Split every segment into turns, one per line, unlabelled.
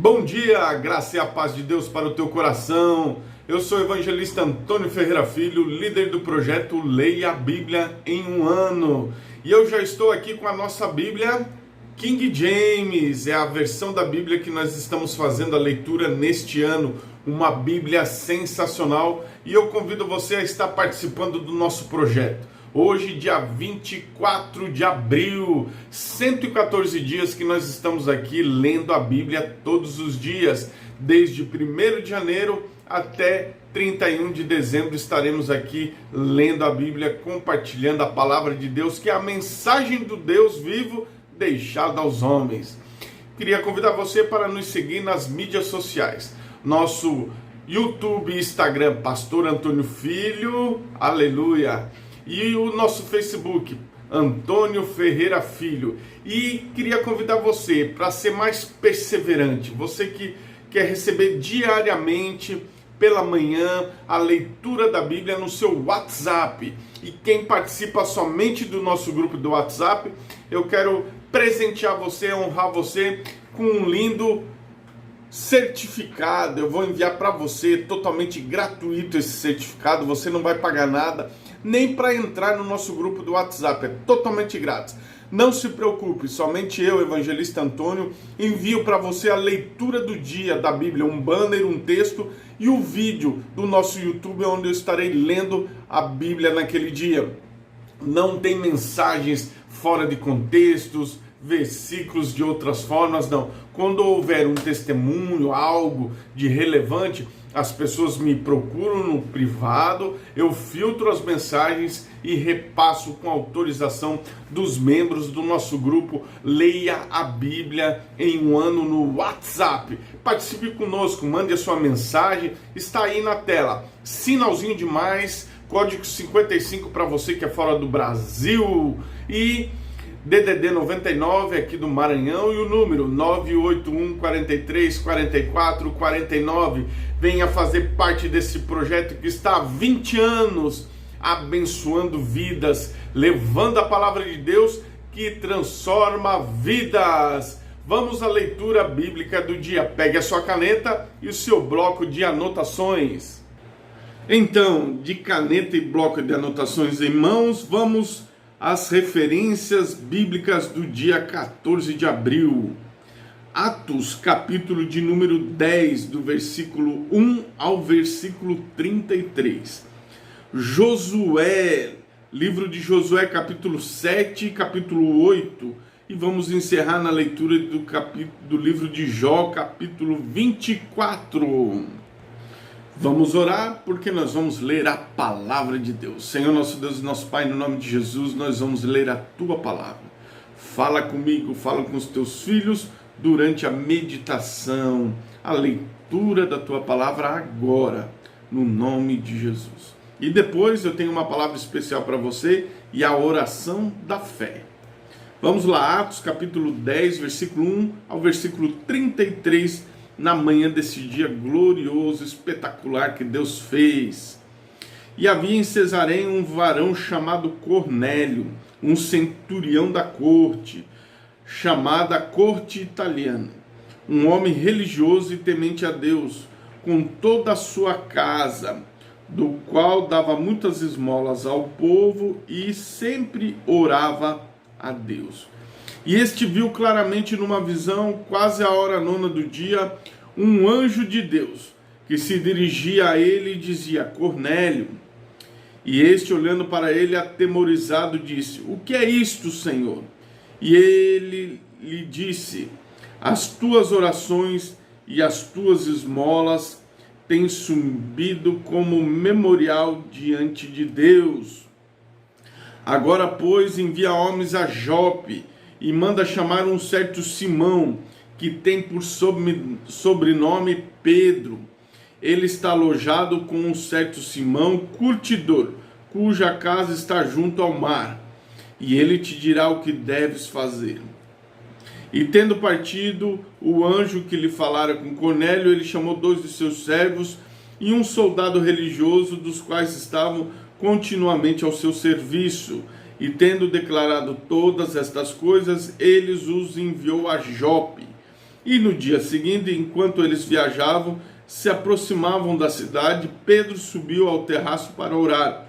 Bom dia, graça e a paz de Deus para o teu coração. Eu sou o evangelista Antônio Ferreira Filho, líder do projeto Leia a Bíblia em um Ano. E eu já estou aqui com a nossa Bíblia King James, é a versão da Bíblia que nós estamos fazendo a leitura neste ano, uma Bíblia sensacional. E eu convido você a estar participando do nosso projeto. Hoje, dia 24 de abril, 114 dias que nós estamos aqui lendo a Bíblia todos os dias. Desde 1º de janeiro até 31 de dezembro estaremos aqui lendo a Bíblia, compartilhando a palavra de Deus, que é a mensagem do Deus vivo deixada aos homens. Queria convidar você para nos seguir nas mídias sociais. Nosso YouTube e Instagram, Pastor Antônio Filho, aleluia. E o nosso Facebook, Antônio Ferreira Filho. E queria convidar você para ser mais perseverante. Você que quer receber diariamente, pela manhã, a leitura da Bíblia no seu WhatsApp. E quem participa somente do nosso grupo do WhatsApp, eu quero presentear você, honrar você com um lindo certificado. Eu vou enviar para você totalmente gratuito esse certificado. Você não vai pagar nada, nem para entrar no nosso grupo do WhatsApp, é totalmente grátis. Não se preocupe, somente eu, evangelista Antônio, envio para você a leitura do dia da Bíblia, um banner, um texto e o vídeo do nosso YouTube, onde eu estarei lendo a Bíblia naquele dia. Não tem mensagens fora de contextos, versículos de outras formas, não. Quando houver um testemunho, algo de relevante, as pessoas me procuram no privado, eu filtro as mensagens e repasso com autorização dos membros do nosso grupo Leia a Bíblia em um Ano no WhatsApp. Participe conosco, mande a sua mensagem, está aí na tela. Sinalzinho de mais, código 55 para você que é fora do Brasil e DDD 99 aqui do Maranhão e o número 981 43 44 49. Venha fazer parte desse projeto que está há 20 anos abençoando vidas, levando a palavra de Deus que transforma vidas. Vamos à leitura bíblica do dia. Pegue a sua caneta e o seu bloco de anotações. Então, de caneta e bloco de anotações em mãos, vamos às referências bíblicas do dia 14 de abril. Atos, capítulo de número 10, do versículo 1 ao versículo 33. Josué, livro de Josué, capítulo 7 e capítulo 8. E vamos encerrar na leitura do livro de Jó, capítulo 24. Vamos orar, porque nós vamos ler a palavra de Deus. Senhor, nosso Deus e nosso Pai, no nome de Jesus, nós vamos ler a Tua palavra. Fala comigo, fala com os Teus filhos durante a meditação, a leitura da Tua palavra agora, no nome de Jesus. E depois eu tenho uma palavra especial para você e a oração da fé. Vamos lá, Atos capítulo 10, versículo 1 ao versículo 33, na manhã desse dia glorioso, espetacular que Deus fez. E havia em Cesareia um varão chamado Cornélio, um centurião da corte, chamada corte italiana, um homem religioso e temente a Deus, com toda a sua casa, do qual dava muitas esmolas ao povo e sempre orava a Deus. E este viu claramente numa visão, quase à hora nona do dia, um anjo de Deus, que se dirigia a ele e dizia: Cornélio. E este, olhando para ele, atemorizado, disse: O que é isto, Senhor? E ele lhe disse: As tuas orações e as tuas esmolas têm subido como memorial diante de Deus. Agora, pois, envia homens a Jope e manda chamar um certo Simão, que tem por sobrenome Pedro. Ele está alojado com um certo Simão, curtidor, cuja casa está junto ao mar, e ele te dirá o que deves fazer. E tendo partido o anjo que lhe falara com Cornélio, ele chamou 2 de seus servos e um soldado religioso, dos quais estavam continuamente ao seu serviço. E tendo declarado todas estas coisas, eles os enviou a Jope. E no dia seguinte, enquanto eles viajavam, se aproximavam da cidade, Pedro subiu ao terraço para orar,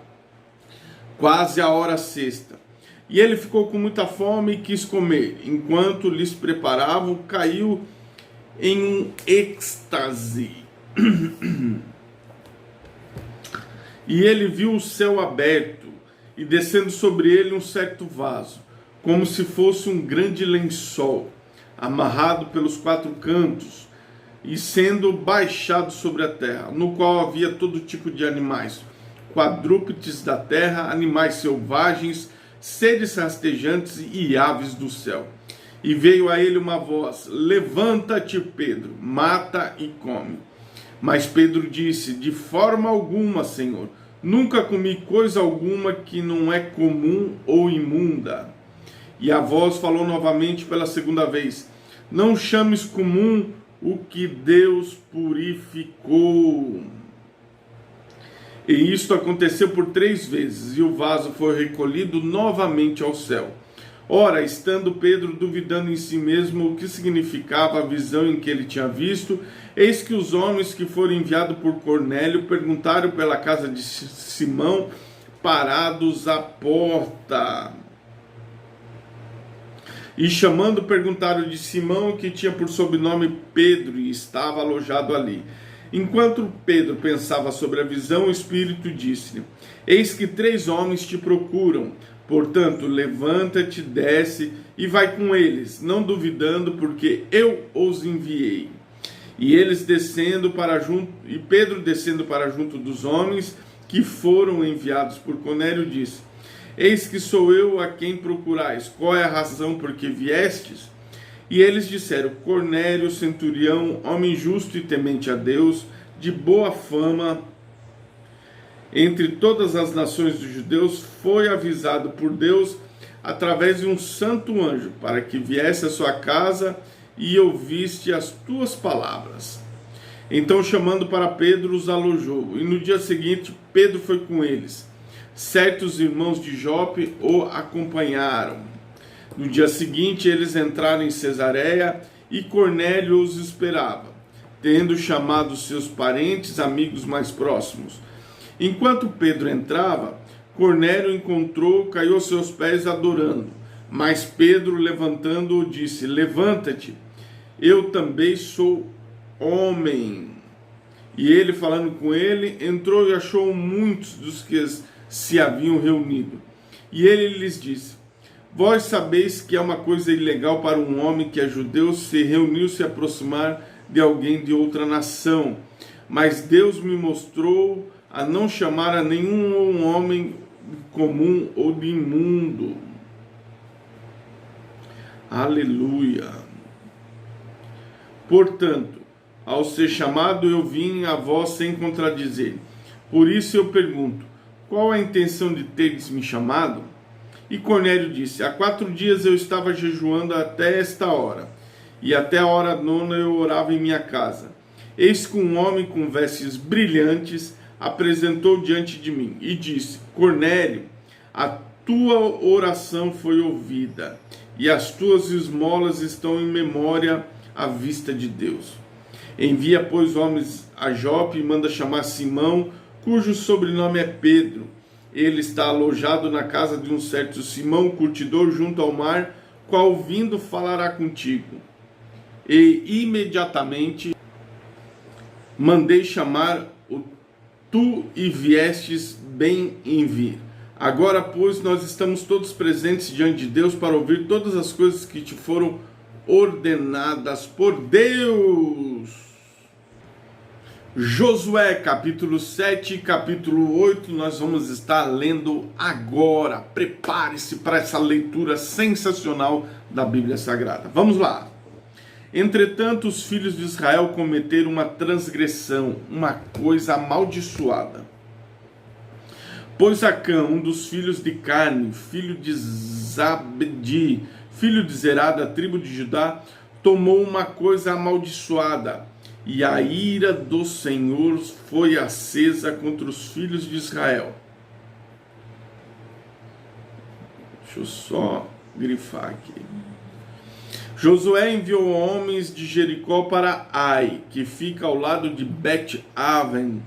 quase a hora sexta. E ele ficou com muita fome e quis comer. Enquanto lhes preparavam, caiu em um êxtase. E ele viu o céu aberto e descendo sobre ele um certo vaso, como se fosse um grande lençol, amarrado pelos quatro cantos e sendo baixado sobre a terra, no qual havia todo tipo de animais, quadrúpedes da terra, animais selvagens, seres rastejantes e aves do céu. E veio a ele uma voz: levanta-te, Pedro, mata e come. Mas Pedro disse: de forma alguma, Senhor, nunca comi coisa alguma que não é comum ou imunda. E a voz falou novamente pela segunda vez: não chames comum o que Deus purificou. E isto aconteceu por 3 vezes, e o vaso foi recolhido novamente ao céu. Ora, estando Pedro duvidando em si mesmo o que significava a visão em que ele tinha visto, eis que os homens que foram enviados por Cornélio perguntaram pela casa de Simão, parados à porta. E chamando, perguntaram de Simão, que tinha por sobrenome Pedro, e estava alojado ali. Enquanto Pedro pensava sobre a visão, o Espírito disse-lhe: eis que 3 homens te procuram. Portanto, levanta-te, desce e vai com eles, não duvidando, porque eu os enviei. E eles descendo para junto, e Pedro descendo para junto dos homens que foram enviados por Cornélio, disse: eis que sou eu a quem procurais. Qual é a razão por que viestes? E eles disseram: Cornélio, centurião, homem justo e temente a Deus, de boa fama entre todas as nações dos judeus, foi avisado por Deus através de um santo anjo, para que viesse à sua casa e ouviste as tuas palavras. Então, chamando para Pedro, os alojou. E no dia seguinte, Pedro foi com eles. Certos irmãos de Jope o acompanharam. No dia seguinte, eles entraram em Cesareia e Cornélio os esperava, tendo chamado seus parentes, amigos mais próximos. Enquanto Pedro entrava, Cornélio encontrou, caiu aos seus pés adorando. Mas Pedro, levantando-o, disse: levanta-te, eu também sou homem. E ele, falando com ele, entrou e achou muitos dos que se haviam reunido. E ele lhes disse: vós sabeis que é uma coisa ilegal para um homem que é judeu se reunir-se e aproximar de alguém de outra nação. Mas Deus me mostrou a não chamar a nenhum homem comum ou de imundo. Aleluia. Portanto, ao ser chamado, eu vim a vós sem contradizer. Por isso eu pergunto: qual a intenção de teres me chamado? E Cornélio disse: há 4 dias eu estava jejuando até esta hora, e até a hora 9 eu orava em minha casa. Eis que um homem com vestes brilhantes apresentou diante de mim e disse: Cornélio, a tua oração foi ouvida, e as tuas esmolas estão em memória à vista de Deus. Envia, pois, homens a Jope e manda chamar Simão, cujo sobrenome é Pedro. Ele está alojado na casa de um certo Simão, curtidor junto ao mar, qual vindo falará contigo. E imediatamente mandei chamar tu e viestes bem em vir. Agora, pois, nós estamos todos presentes diante de Deus para ouvir todas as coisas que te foram ordenadas por Deus. Josué, capítulo 7, capítulo 8, nós vamos estar lendo agora. Prepare-se para essa leitura sensacional da Bíblia Sagrada. Vamos lá. Entretanto, os filhos de Israel cometeram uma transgressão, uma coisa amaldiçoada. Pois Acã, um dos filhos de Carme, filho de Zabdi, filho de Zerá, da tribo de Judá, tomou uma coisa amaldiçoada, e a ira do Senhor foi acesa contra os filhos de Israel. Deixa eu só grifar aqui. Josué enviou homens de Jericó para Ai, que fica ao lado de Bet-Aven,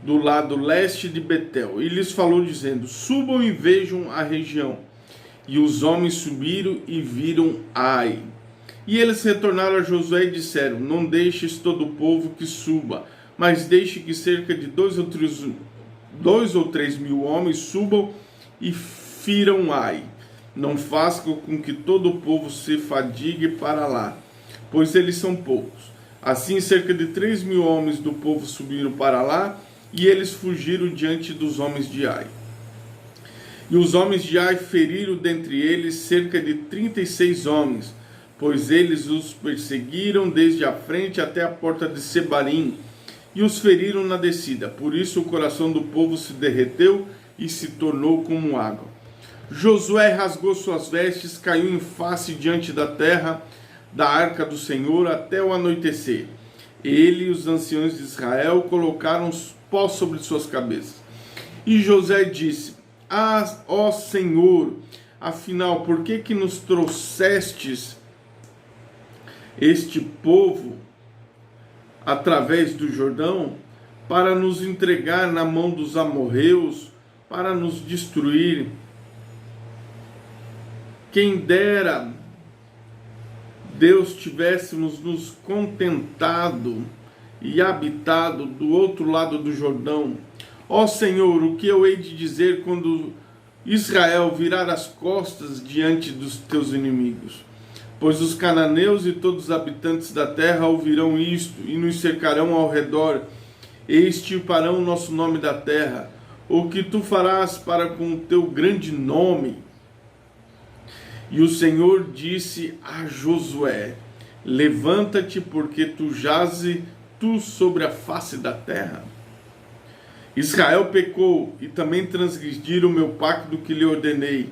do lado leste de Betel, e lhes falou dizendo: subam e vejam a região. E os homens subiram e viram Ai. E eles retornaram a Josué e disseram: não deixes todo o povo que suba, mas deixe que cerca de 2 ou 3 mil homens subam e firam Ai. Não faça com que todo o povo se fadigue para lá, pois eles são poucos. Assim, cerca de 3 mil homens do povo subiram para lá, e eles fugiram diante dos homens de Ai. E os homens de Ai feriram dentre eles cerca de 36 homens, pois eles os perseguiram desde a frente até a porta de Sebarim, e os feriram na descida. Por isso o coração do povo se derreteu e se tornou como água. Josué rasgou suas vestes, caiu em face diante da terra da arca do Senhor até o anoitecer. Ele e os anciãos de Israel colocaram pó sobre suas cabeças. E Josué disse: ó Senhor, afinal, por que nos trouxestes este povo através do Jordão para nos entregar na mão dos amorreus, para nos destruir? Quem dera Deus tivéssemos nos contentado e habitado do outro lado do Jordão. Ó Senhor, o que eu hei de dizer quando Israel virar as costas diante dos teus inimigos? Pois os cananeus e todos os habitantes da terra ouvirão isto e nos cercarão ao redor e extirparão o nosso nome da terra. O que tu farás para com o teu grande nome? E o Senhor disse a Josué: levanta-te, porque tu jaze sobre a face da terra. Israel pecou e também transgrediram o meu pacto que lhe ordenei,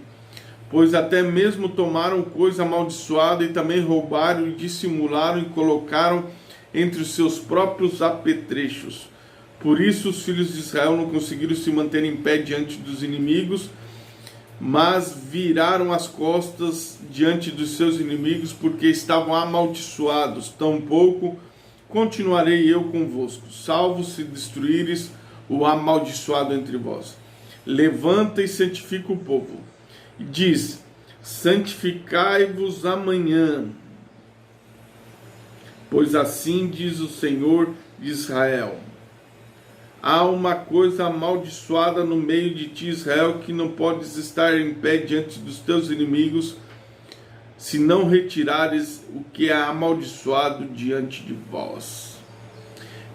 pois até mesmo tomaram coisa amaldiçoada e também roubaram e dissimularam e colocaram entre os seus próprios apetrechos. Por isso os filhos de Israel não conseguiram se manter em pé diante dos inimigos, mas viraram as costas diante dos seus inimigos, porque estavam amaldiçoados. Tampouco continuarei eu convosco, salvo se destruíres o amaldiçoado entre vós. Levanta e santifica o povo. E diz: santificai-vos amanhã, pois assim diz o Senhor de Israel: há uma coisa amaldiçoada no meio de ti, Israel, que não podes estar em pé diante dos teus inimigos, se não retirares o que é amaldiçoado diante de vós.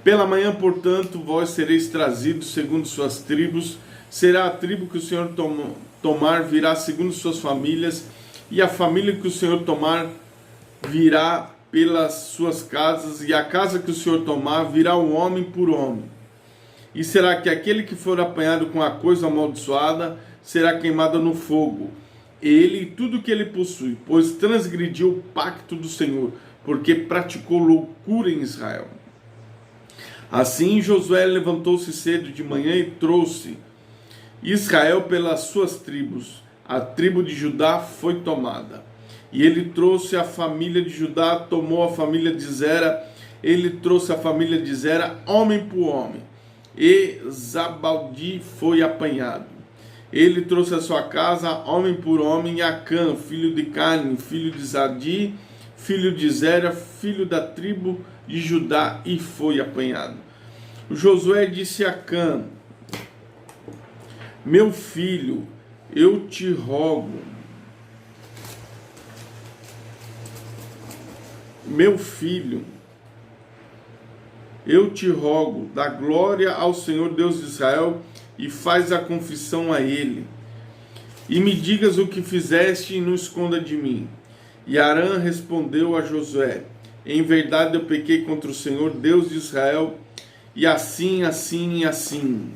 Pela manhã, portanto, vós sereis trazidos segundo suas tribos. Será a tribo que o Senhor tomar virá segundo suas famílias, e a família que o Senhor tomar virá pelas suas casas, e a casa que o Senhor tomar virá o homem por homem. E será que aquele que for apanhado com a coisa amaldiçoada será queimado no fogo, ele e tudo que ele possui, pois transgrediu o pacto do Senhor, porque praticou loucura em Israel. Assim Josué levantou-se cedo de manhã e trouxe Israel pelas suas tribos. A tribo de Judá foi tomada. E ele trouxe a família de Judá, tomou a família de Zera, ele trouxe a família de Zera, homem por homem. E Zabaldi foi apanhado. Ele trouxe a sua casa, homem por homem, e Acã, filho de Carne, filho de Zadi, filho de Zera, filho da tribo de Judá, e foi apanhado. Josué disse a Acã: meu filho, eu te rogo, meu filho, eu te rogo, dá glória ao Senhor Deus de Israel e faz a confissão a ele. E me digas o que fizeste e não esconda de mim. E Arã respondeu a Josué: em verdade eu pequei contra o Senhor Deus de Israel, e assim, assim e assim.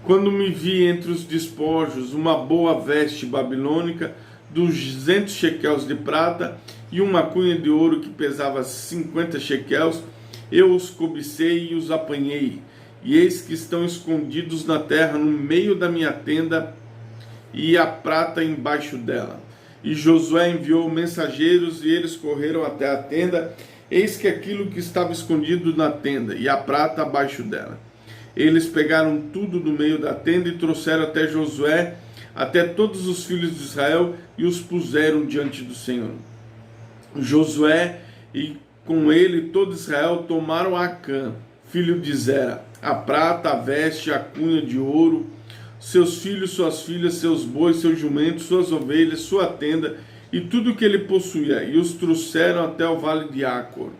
Quando me vi entre os despojos uma boa veste babilônica, 200 shequels de prata e uma cunha de ouro que pesava 50 shequels, eu os cobicei e os apanhei, e eis que estão escondidos na terra no meio da minha tenda, e a prata embaixo dela. E Josué enviou mensageiros, e eles correram até a tenda. Eis que aquilo que estava escondido na tenda, e a prata abaixo dela. Eles pegaram tudo do meio da tenda e trouxeram até Josué, até todos os filhos de Israel, e os puseram diante do Senhor. Josué e com ele todo Israel tomaram Acã, filho de Zera, a prata, a veste, a cunha de ouro, seus filhos, suas filhas, seus bois, seus jumentos, suas ovelhas, sua tenda e tudo que ele possuía, e os trouxeram até o vale de Acor.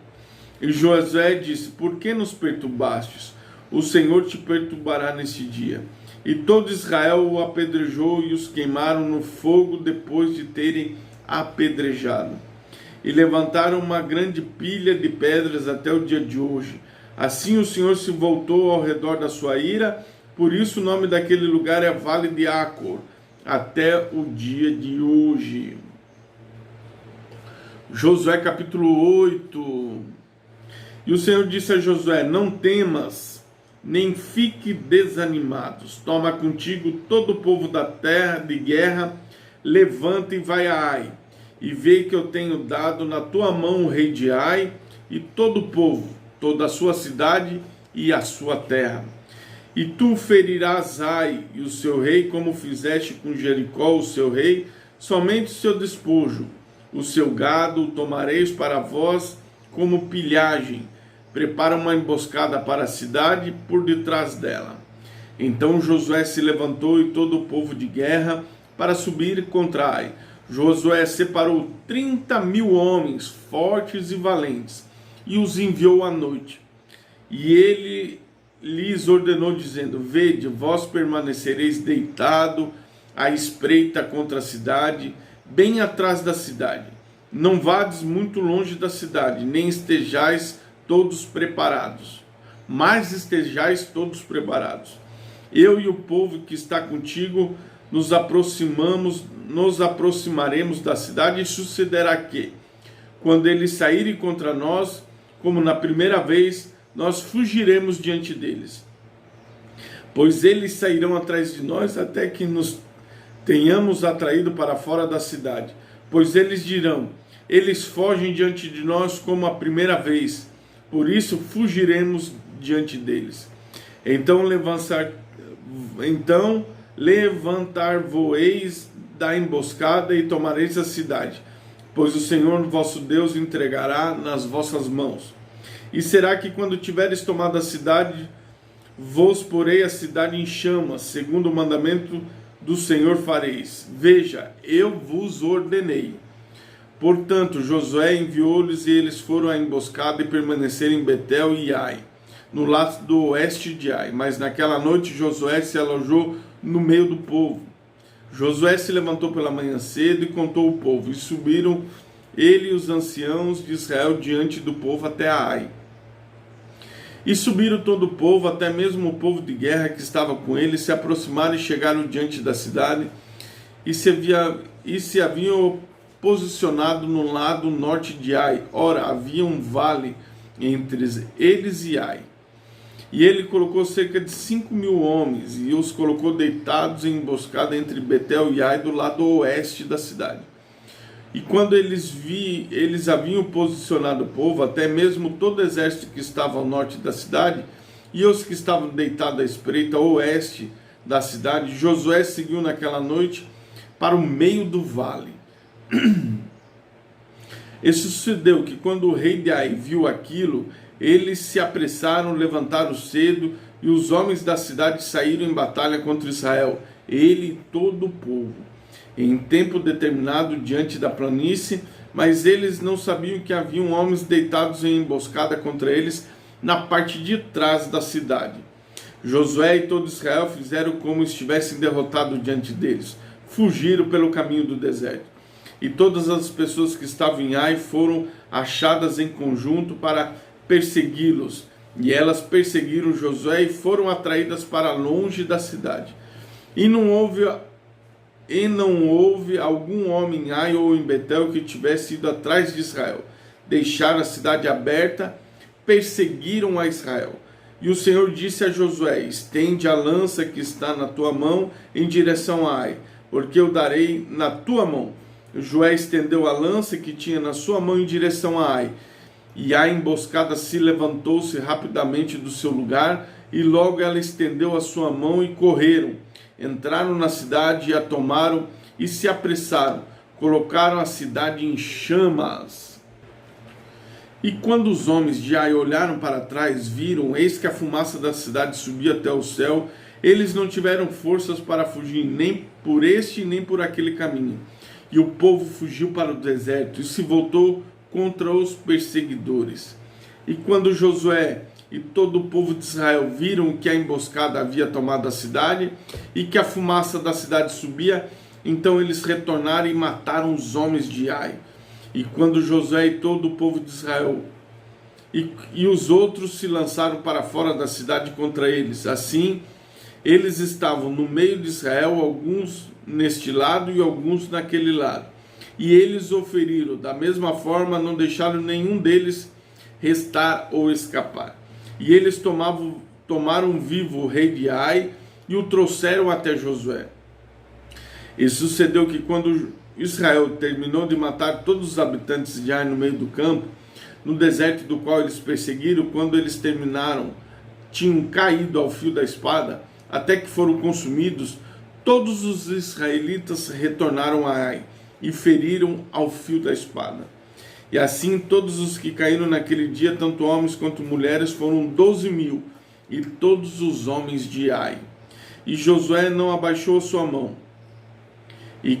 E Josué disse: por que nos perturbastes? O Senhor te perturbará neste dia. E todo Israel o apedrejou e os queimaram no fogo depois de terem apedrejado. E levantaram uma grande pilha de pedras até o dia de hoje. Assim o Senhor se voltou ao redor da sua ira, por isso o nome daquele lugar é Vale de Acor, até o dia de hoje. Josué capítulo 8. E o Senhor disse a Josué: não temas, nem fique desanimados. Toma contigo todo o povo da terra de guerra, levanta e vai a Ai. E vê que eu tenho dado na tua mão o rei de Ai e todo o povo, toda a sua cidade e a sua terra. E tu ferirás Ai e o seu rei, como fizeste com Jericó o seu rei, somente o seu despojo. O seu gado o tomareis para vós como pilhagem. Prepara uma emboscada para a cidade por detrás dela. Então Josué se levantou e todo o povo de guerra para subir contra Ai. Josué separou 30.000 homens fortes e valentes e os enviou à noite. E ele lhes ordenou, dizendo: vede, vós permanecereis deitado à espreita contra a cidade, bem atrás da cidade. Não vades muito longe da cidade, nem estejais todos preparados, mas estejais todos preparados. Eu e o povo que está contigo nos aproximaremos da cidade, e sucederá que, quando eles saírem contra nós, como na primeira vez, nós fugiremos diante deles. Pois eles sairão atrás de nós até que nos tenhamos atraído para fora da cidade. Pois eles dirão: eles fogem diante de nós como a primeira vez, por isso fugiremos diante deles. Então levantar-voeis da emboscada e tomareis a cidade, pois o Senhor vosso Deus entregará nas vossas mãos. E será que quando tiveres tomado a cidade, vos porei a cidade em chamas, segundo o mandamento do Senhor fareis. Veja, eu vos ordenei. Portanto, Josué enviou-lhes, e eles foram à emboscada e permaneceram em Betel e Ai, no lado do oeste de Ai. Mas naquela noite Josué se alojou no meio do povo. Josué se levantou pela manhã cedo e contou o povo, e subiram ele e os anciãos de Israel diante do povo até a Ai. E subiram todo o povo, até mesmo o povo de guerra que estava com ele, se aproximaram e chegaram diante da cidade, e se haviam posicionado no lado norte de Ai. Ora, havia um vale entre eles e Ai. E ele colocou cerca de 5.000 homens, e os colocou deitados em emboscada entre Betel e Ai, do lado oeste da cidade. E quando eles haviam posicionado o povo, até mesmo todo o exército que estava ao norte da cidade, e os que estavam deitados à espreita oeste da cidade, Josué seguiu naquela noite para o meio do vale. E sucedeu que quando o rei de Ai viu aquilo, eles se apressaram, levantaram cedo, e os homens da cidade saíram em batalha contra Israel, ele e todo o povo, em tempo determinado diante da planície, mas eles não sabiam que haviam homens deitados em emboscada contra eles na parte de trás da cidade. Josué e todo Israel fizeram como estivessem derrotados diante deles, fugiram pelo caminho do deserto. E todas as pessoas que estavam em Ai foram achadas em conjunto para persegui-los. E elas perseguiram Josué e foram atraídas para longe da cidade. E não houve algum homem em Ai ou em Betel que tivesse ido atrás de Israel. Deixaram a cidade aberta, perseguiram a Israel. E o Senhor disse a Josué: estende a lança que está na tua mão em direção a Ai, porque eu darei na tua mão. Josué estendeu a lança que tinha na sua mão em direção a Ai, e a emboscada se levantou-se rapidamente do seu lugar, e logo ela estendeu a sua mão e correram. Entraram na cidade e a tomaram e se apressaram. Colocaram a cidade em chamas. E quando os homens de Ai olharam para trás, viram, eis que a fumaça da cidade subia até o céu. Eles não tiveram forças para fugir nem por este nem por aquele caminho. E o povo fugiu para o deserto e se voltou contra os perseguidores. E quando Josué e todo o povo de Israel viram que a emboscada havia tomado a cidade e que a fumaça da cidade subia, então eles retornaram e mataram os homens de Ai. E quando Josué e todo o povo de Israel e os outros se lançaram para fora da cidade contra eles, assim eles estavam no meio de Israel, alguns neste lado e alguns naquele lado. E eles o feriram, da mesma forma não deixaram nenhum deles restar ou escapar. E eles tomaram vivo o rei de Ai e o trouxeram até Josué. E sucedeu que quando Israel terminou de matar todos os habitantes de Ai no meio do campo, no deserto do qual eles perseguiram, quando eles terminaram, tinham caído ao fio da espada, até que foram consumidos, todos os israelitas retornaram a Ai e feriram ao fio da espada. E assim todos os que caíram naquele dia, tanto homens quanto mulheres, foram 12.000, e todos os homens de Ai. E Josué não abaixou a sua mão, e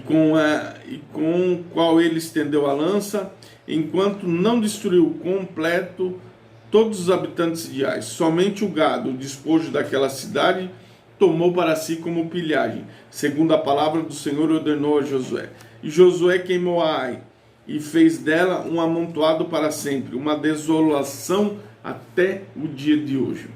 com qual ele estendeu a lança, enquanto não destruiu completo todos os habitantes de Ai. Somente o gado, o despojo daquela cidade, tomou para si como pilhagem, segundo a palavra do Senhor ordenou a Josué. E Josué queimou a Ai, e fez dela um amontoado para sempre, uma desolação até o dia de hoje.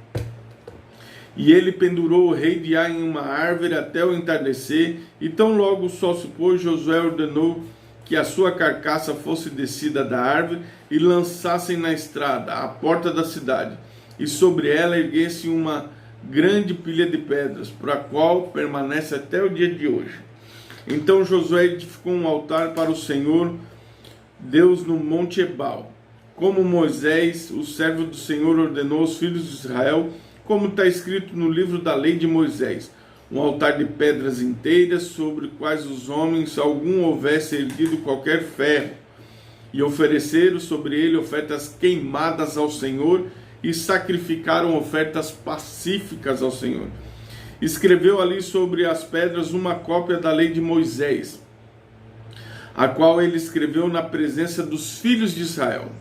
E ele pendurou o rei de Ai em uma árvore até o entardecer, e tão logo o sol se pôs, Josué ordenou que a sua carcaça fosse descida da árvore e lançassem na estrada, à porta da cidade, e sobre ela erguesse uma grande pilha de pedras, para a qual permanece até o dia de hoje. Então Josué edificou um altar para o Senhor Deus no Monte Ebal, como Moisés, o servo do Senhor, ordenou aos filhos de Israel, como está escrito no livro da lei de Moisés, um altar de pedras inteiras, sobre quais os homens, algum houvesse erguido qualquer ferro, e ofereceram sobre ele ofertas queimadas ao Senhor, e sacrificaram ofertas pacíficas ao Senhor. Escreveu ali sobre as pedras uma cópia da lei de Moisés, a qual ele escreveu na presença dos filhos de Israel.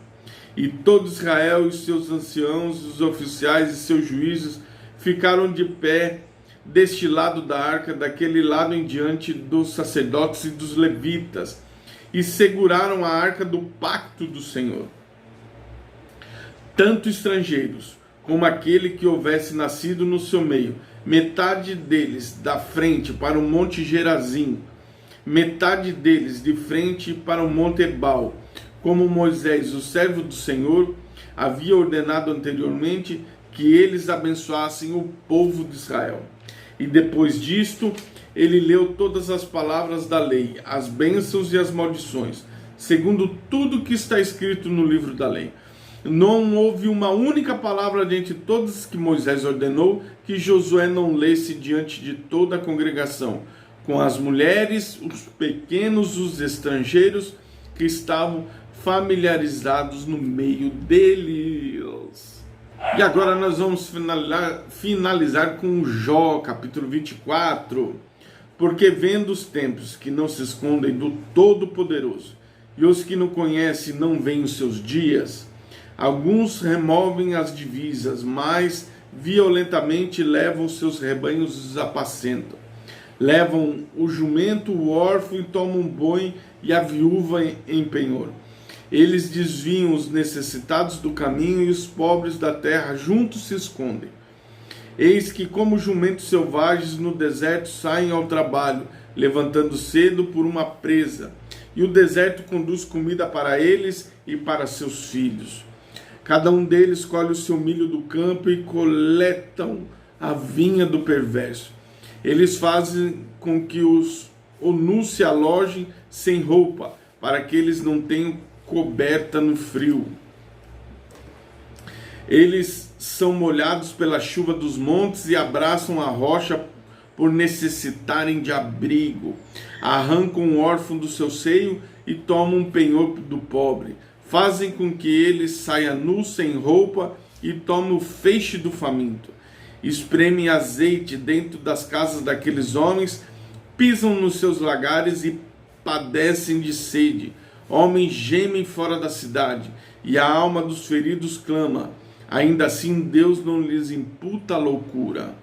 E todo Israel e os seus anciãos, os oficiais e seus juízes ficaram de pé deste lado da arca, daquele lado em diante dos sacerdotes e dos levitas, e seguraram a arca do pacto do Senhor. Tanto estrangeiros como aquele que houvesse nascido no seu meio, metade deles da frente para o monte Gerazim, metade deles de frente para o monte Ebal, como Moisés, o servo do Senhor, havia ordenado anteriormente que eles abençoassem o povo de Israel. E depois disto, ele leu todas as palavras da lei, as bênçãos e as maldições, segundo tudo que está escrito no livro da lei. Não houve uma única palavra dentre todas que Moisés ordenou que Josué não lesse diante de toda a congregação, com as mulheres, os pequenos, os estrangeiros que estavam familiarizados no meio deles. E agora nós vamos finalizar com Jó, capítulo 24. Porque vendo os tempos que não se escondem do Todo-Poderoso, e os que não conhecem não veem os seus dias, alguns removem as divisas, mas violentamente levam seus rebanhos e os apacentam. Levam o jumento, o órfão e tomam um boi e a viúva em penhor. Eles desviam os necessitados do caminho e os pobres da terra juntos se escondem. Eis que como jumentos selvagens no deserto saem ao trabalho, levantando cedo por uma presa. E o deserto conduz comida para eles e para seus filhos. Cada um deles colhe o seu milho do campo e coletam a vinha do perverso. Eles fazem com que os ou nus se alojem sem roupa, para que eles não tenham coberta no frio. Eles são molhados pela chuva dos montes e abraçam a rocha por necessitarem de abrigo. Arrancam o órfão do seu seio e tomam um penhor do pobre. Fazem com que ele saia nu, sem roupa, e tome o feixe do faminto. Espremem azeite dentro das casas daqueles homens, pisam nos seus lagares e padecem de sede. Homens gemem fora da cidade, e a alma dos feridos clama. Ainda assim, Deus não lhes imputa a loucura.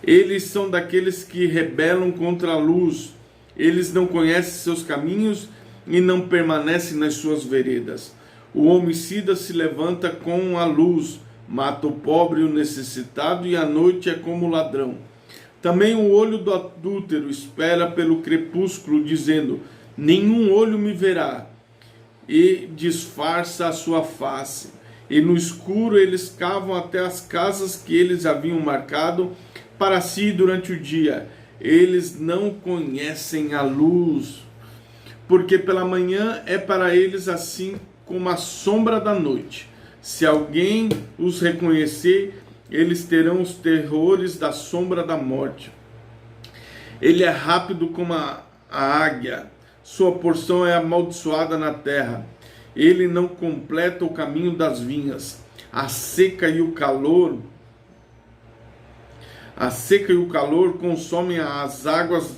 Eles são daqueles que rebelam contra a luz. Eles não conhecem seus caminhos e não permanecem nas suas veredas. O homicida se levanta com a luz, mata o pobre e o necessitado, e à noite é como o ladrão. Também o olho do adúltero espera pelo crepúsculo, dizendo: nenhum olho me verá, e disfarça a sua face. E no escuro eles cavam até as casas que eles haviam marcado para si durante o dia. Eles não conhecem a luz, porque pela manhã é para eles assim como a sombra da noite. Se alguém os reconhecer, eles terão os terrores da sombra da morte. Ele é rápido como a águia, sua porção é amaldiçoada na terra. Ele não completa o caminho das vinhas. A seca e o calor consomem as águas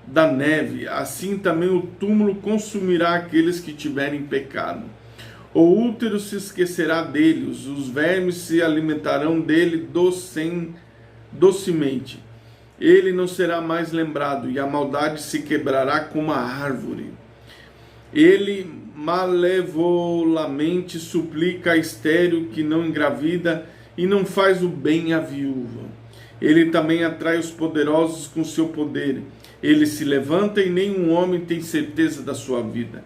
da neve. Assim também o túmulo consumirá aqueles que tiverem pecado. O útero se esquecerá deles, os vermes se alimentarão dele docemente. Ele não será mais lembrado, e a maldade se quebrará como a árvore. Ele malevolamente suplica a estéril que não engravida e não faz o bem à viúva. Ele também atrai os poderosos com seu poder. Ele se levanta e nenhum homem tem certeza da sua vida.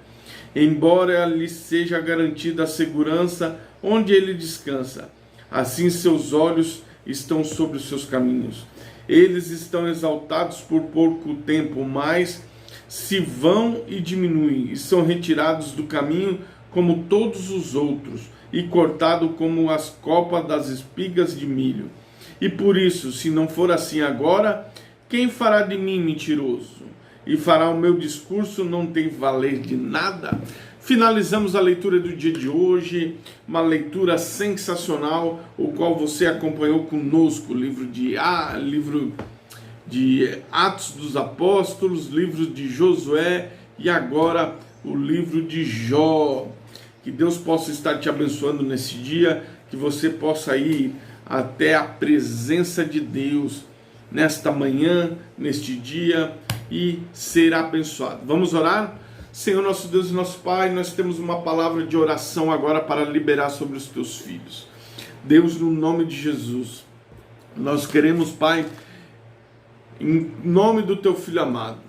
Embora lhe seja garantida a segurança onde ele descansa, assim seus olhos estão sobre os seus caminhos. Eles estão exaltados por pouco tempo, mas se vão e diminuem, e são retirados do caminho como todos os outros, e cortados como as copas das espigas de milho. E por isso, se não for assim agora, quem fará de mim mentiroso? E fará o meu discurso não tem valer de nada? Finalizamos a leitura do dia de hoje, uma leitura sensacional, o qual você acompanhou conosco, livro de Atos dos Apóstolos, livro de Josué e agora o livro de Jó. Que Deus possa estar te abençoando nesse dia, que você possa ir até a presença de Deus nesta manhã, neste dia, e ser abençoado. Vamos orar? Senhor nosso Deus e nosso Pai, nós temos uma palavra de oração agora para liberar sobre os teus filhos. Deus, no nome de Jesus, nós queremos, Pai, em nome do teu Filho amado,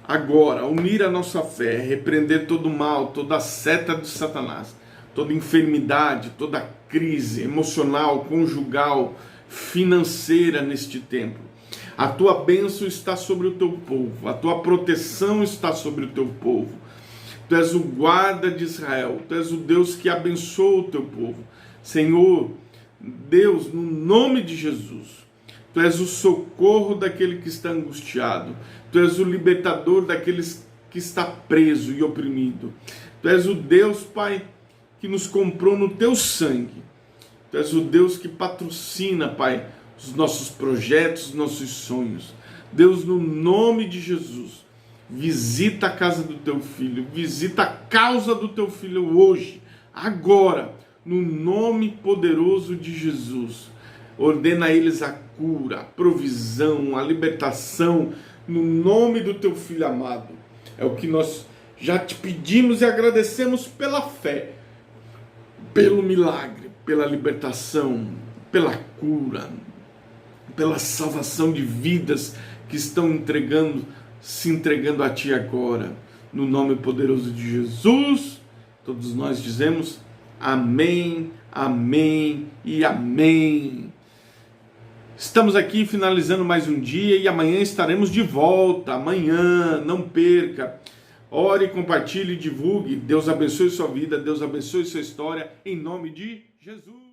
agora unir a nossa fé, repreender todo o mal, toda a seta de Satanás, toda enfermidade, toda crise emocional, conjugal, financeira neste tempo. A tua bênção está sobre o teu povo, a tua proteção está sobre o teu povo. Tu és o guarda de Israel, tu és o Deus que abençoa o teu povo. Senhor, Deus, no nome de Jesus, tu és o socorro daquele que está angustiado, tu és o libertador daqueles que está preso e oprimido. Tu és o Deus, Pai, que nos comprou no teu sangue. Tu és o Deus que patrocina, Pai, os nossos projetos, os nossos sonhos. Deus, no nome de Jesus, visita a casa do teu filho, visita a causa do teu filho hoje, agora, no nome poderoso de Jesus. Ordena a eles a cura, a provisão, a libertação, no nome do teu filho amado. É o que nós já te pedimos e agradecemos pela fé, pelo milagre, pela libertação, pela cura, pela salvação de vidas que estão se entregando a ti agora, no nome poderoso de Jesus. Todos nós dizemos amém, amém e amém. Estamos aqui finalizando mais um dia e amanhã estaremos de volta. Amanhã, não perca. Ore, compartilhe, divulgue. Deus abençoe sua vida, Deus abençoe sua história, em nome de Jesus.